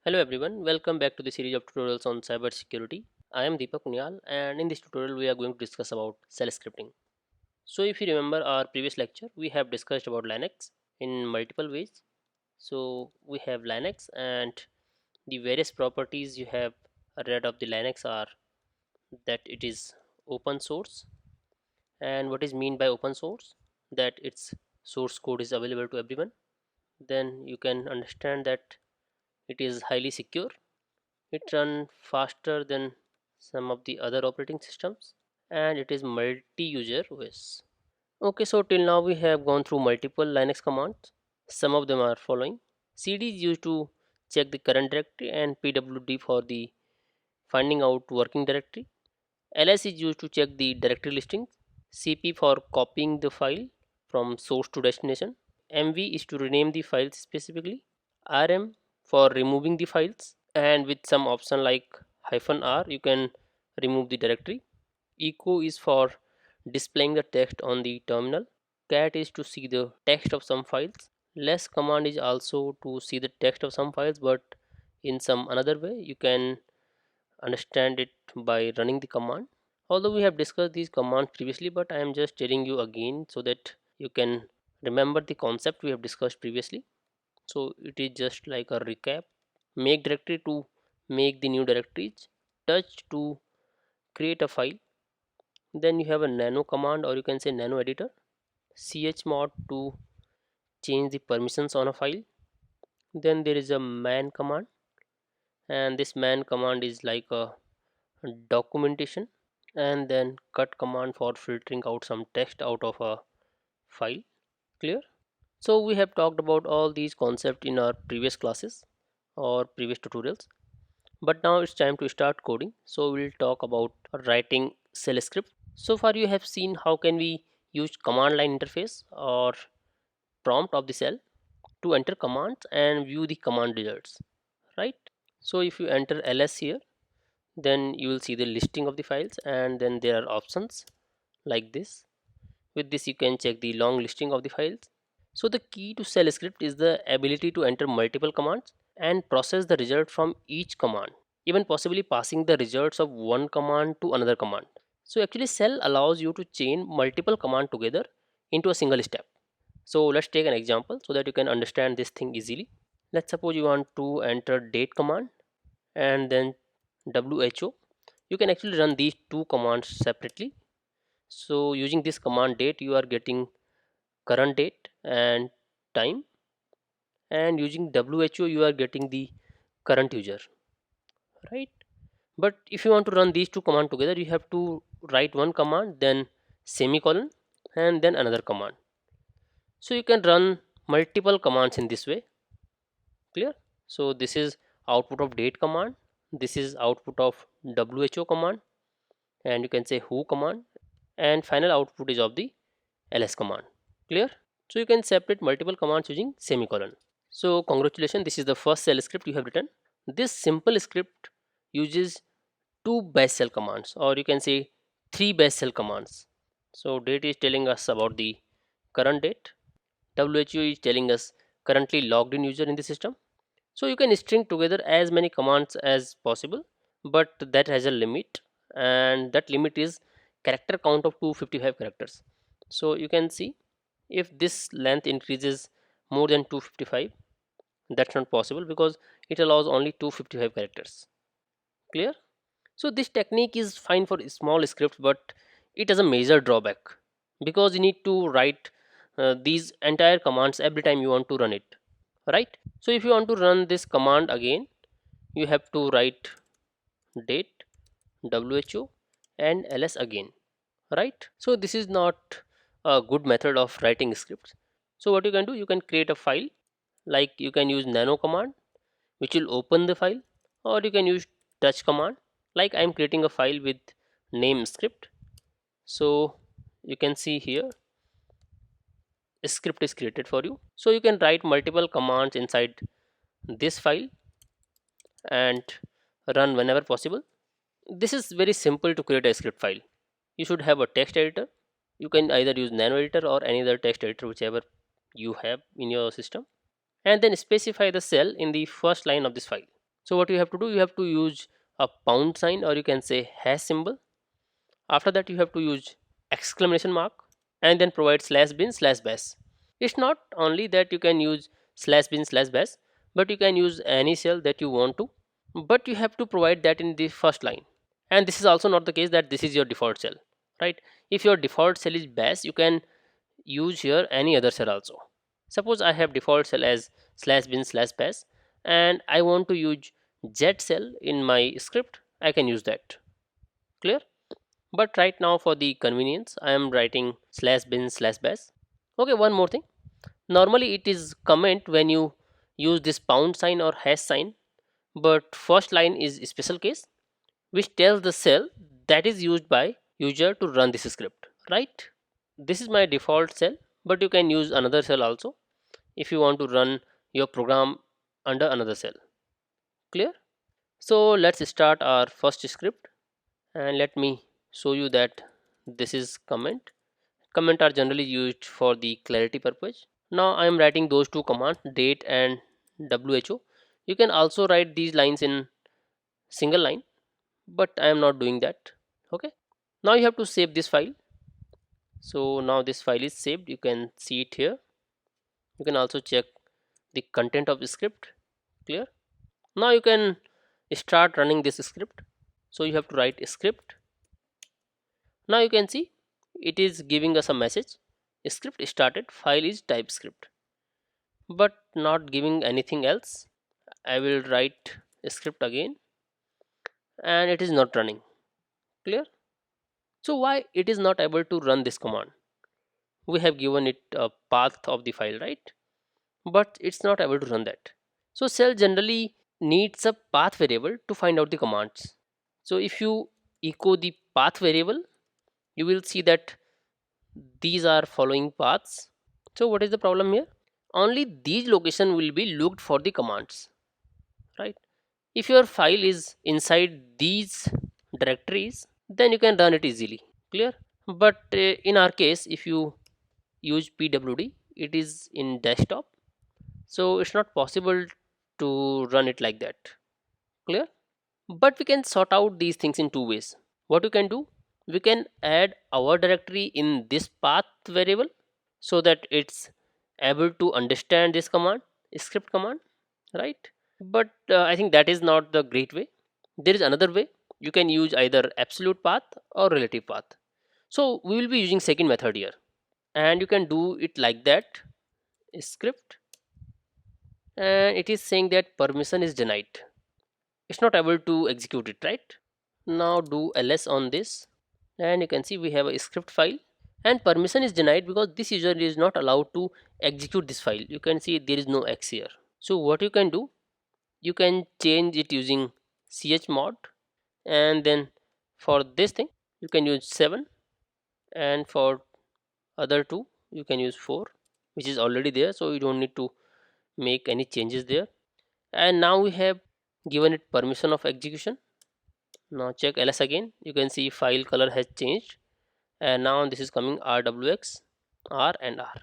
Hello everyone, welcome back to the series of tutorials on cybersecurity. I am Deepak Unyal and in this tutorial we are going to discuss about shell scripting. So if you remember our previous lecture, we have discussed about Linux in multiple ways. So we have Linux and the various properties you have read of the Linux are that it is open source, and what is mean by open source, that its source code is available to everyone. Then you can understand that it is highly secure. It runs faster than some of the other operating systems and it is multi-user OS. Okay, so till now we have gone through multiple Linux commands. Some of them are following. CD is used to check the current directory and PWD for the finding out working directory. LS is used to check the directory listings. CP for copying the file from source to destination. MV is to rename the files specifically. RM for removing the files, and with some option like -r you can remove the directory. Echo is for displaying the text on the terminal. Cat is to see the text of some files. Less command is also to see the text of some files, but in some another way you can understand it by running the command. Although we have discussed these commands previously, but I am just telling you again so that you can remember the concept we have discussed previously. So it is just like a recap. Make directory to make the new directories. Touch to create a file. Then you have a nano command, or you can say nano editor. Chmod to change the permissions on a file. Then there is a man command, and this man command is like a documentation. And then cut command for filtering out some text out of a file. Clear? So we have talked about all these concepts in our previous classes or previous tutorials, but now it's time to start coding. So we'll talk about writing shell script. So far you have seen how can we use command line interface or prompt of the shell to enter commands and view the command results, right? So if you enter ls here, then you will see the listing of the files, and then there are options like this. With this you can check the long listing of the files. So the key to shell script is the ability to enter multiple commands and process the result from each command, even possibly passing the results of one command to another command. So actually shell allows you to chain multiple commands together into a single step. So let's take an example so that you can understand this thing easily. Let's suppose you want to enter date command and then who. You can actually run these two commands separately. So using this command date you are getting current date and time, and using who you are getting the current user, right? But if you want to run these two commands together, you have to write one command, then semicolon, and then another command. So you can run multiple commands in this way. Clear? So this is output of date command, this is output of who command, and you can say who command, and final output is of the ls command. Clear? So you can separate multiple commands using semicolon. So congratulations, this is the first shell script you have written. This simple script uses two bash shell commands, or you can say three bash shell commands. So date is telling us about the current date. WHO is telling us currently logged in user in the system. So you can string together as many commands as possible, but that has a limit, and that limit is character count of 255 characters. So you can see if this length increases more than 255, that's not possible because it allows only 255 characters. Clear? So this technique is fine for small scripts, but it has a major drawback because you need to write these entire commands every time you want to run it, right? So if you want to run this command again, you have to write date, who, and ls again, right? So this is not a good method of writing scripts. So what you can do, you can create a file, like you can use nano command which will open the file, or you can use touch command, like I'm creating a file with name script. So you can see here a script is created for you. So you can write multiple commands inside this file and run whenever possible. This is very simple to create a script file. You should have a text editor. You can either use nano editor or any other text editor whichever you have in your system, and then specify the cell in the first line of this file. So what you have to do, you have to use a pound sign, or you can say hash symbol. After that you have to use exclamation mark, and then provide slash bin slash bash. It's not only that you can use slash bin slash bash, but you can use any cell that you want to, but you have to provide that in the first line. And this is also not the case that this is your default cell, right? If your default cell is bash, you can use here any other cell also. Suppose I have default cell as slash bin slash bash, and I want to use z cell in my script, I can use that. Clear? But right now for the convenience I am writing slash bin slash bash. Okay, one more thing. Normally it is comment when you use this pound sign or hash sign, but first line is a special case which tells the cell that is used by user to run this script, right? This is my default cell, but you can use another cell also if you want to run your program under another cell. Clear? So let's start our first script, and let me show you that this is comment. Comment are generally used for the clarity purpose. Now I am writing those two commands, date and who. You can also write these lines in single line, but I am not doing that. Okay, now you have to save this file. So now this file is saved, you can see it here. You can also check the content of the script. Clear? Now you can start running this script. So you have to write a script. Now you can see it is giving us a message, script started, file is TypeScript, but not giving anything else. I will write a script again, and it is not running. Clear? So why it is not able to run this command? We have given it a path of the file, right? But it's not able to run that. So cell generally needs a path variable to find out the commands. So if you echo the path variable, you will see that these are following paths. So what is the problem here? Only these location will be looked for the commands, right? If your file is inside these directories, then you can run it easily. Clear? But in our case, if you use pwd, it is in desktop, so it's not possible to run it like that. Clear? But we can sort out these things in two ways. What we can do, we can add our directory in this path variable so that it's able to understand this command, script command, right? But I think that is not the great way. There is another way. You can use either absolute path or relative path. So we will be using second method here, and you can do it like that, script, and it is saying that permission is denied, it's not able to execute it, right? Now do ls on this, and you can see we have a script file, and permission is denied because this user is not allowed to execute this file. You can see there is no x here. So what you can do, you can change it using chmod, and then for this thing you can use 7, and for other two you can use 4, which is already there, so you don't need to make any changes there. And now we have given it permission of execution. Now check ls again, you can see file color has changed, and now this is coming rwx, r and r.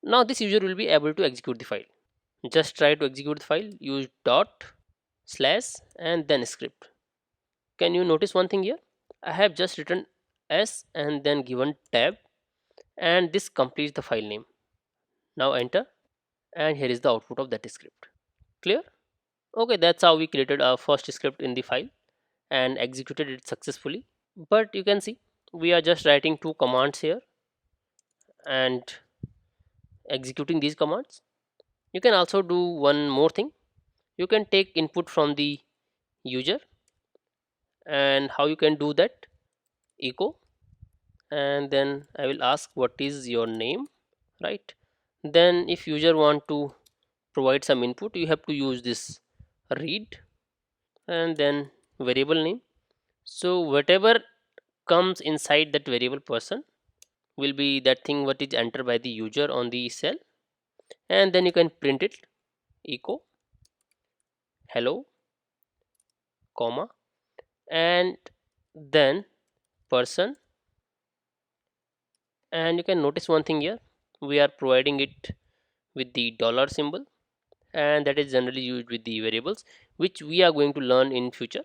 Now this user will be able to execute the file. Just try to execute the file, use dot slash and then script. Can you notice one thing here? I have just written s and then given tab, and this completes the file name. Now enter, and here is the output of that script. Clear? Okay, that's how we created our first script in the file and executed it successfully. But you can see we are just writing two commands here and executing these commands. You can also do one more thing. You can take input from the user, and how you can do that, echo, and then I will ask what is your name, right? Then if user want to provide some input, you have to use this read and then variable name. So whatever comes inside that variable person will be that thing what is entered by the user on the cell, and then you can print it, echo hello comma, and then person. And you can notice one thing here, we are providing it with the dollar symbol, and that is generally used with the variables, which we are going to learn in future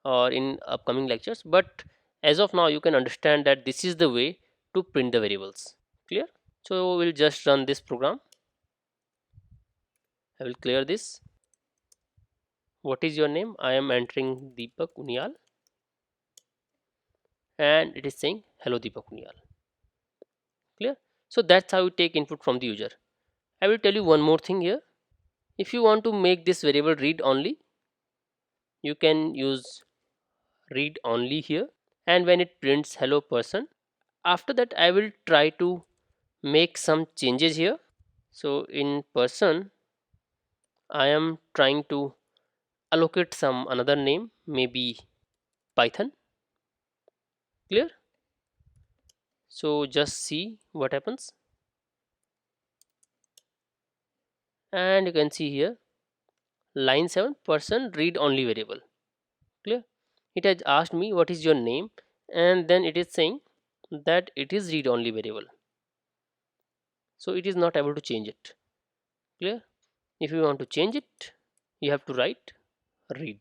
or in upcoming lectures. But as of now, you can understand that this is the way to print the variables. Clear? So we'll just run this program. I will clear this. What is your name? I am entering Deepak Unyal, and it is saying hello Deepak Unyal. Clear? So that's how you take input from the user. I will tell you one more thing here. If you want to make this variable read only, you can use read only here, and when it prints hello person, after that I will try to make some changes here. So in person, I am trying to allocate some another name, maybe Python. Clear? So just see what happens, and you can see here line 7 person read only variable. Clear? It has asked me what is your name, and then it is saying that it is read only variable, so it is not able to change it. Clear? If you want to change it, you have to write read,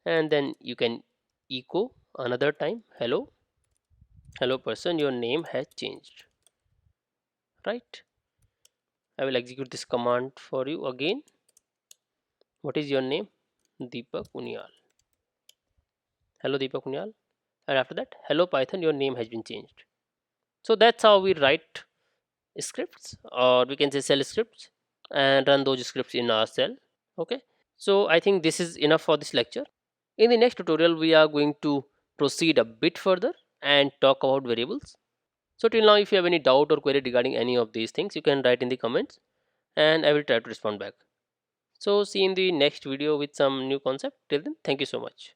and then you can echo another time hello person, your name has changed. Right? I will execute this command for you again. What is your name? Deepak Unyal. Hello Deepak Unyal. And after that, hello Python, your name has been changed. So that's how we write scripts, or we can say shell scripts, and run those scripts in our shell. Okay. So I think this is enough for this lecture. In the next tutorial, we are going to proceed a bit further and talk about variables. So till now, if you have any doubt or query regarding any of these things, you can write in the comments, and I will try to respond back. So see you in the next video with some new concept. Till then, thank you so much.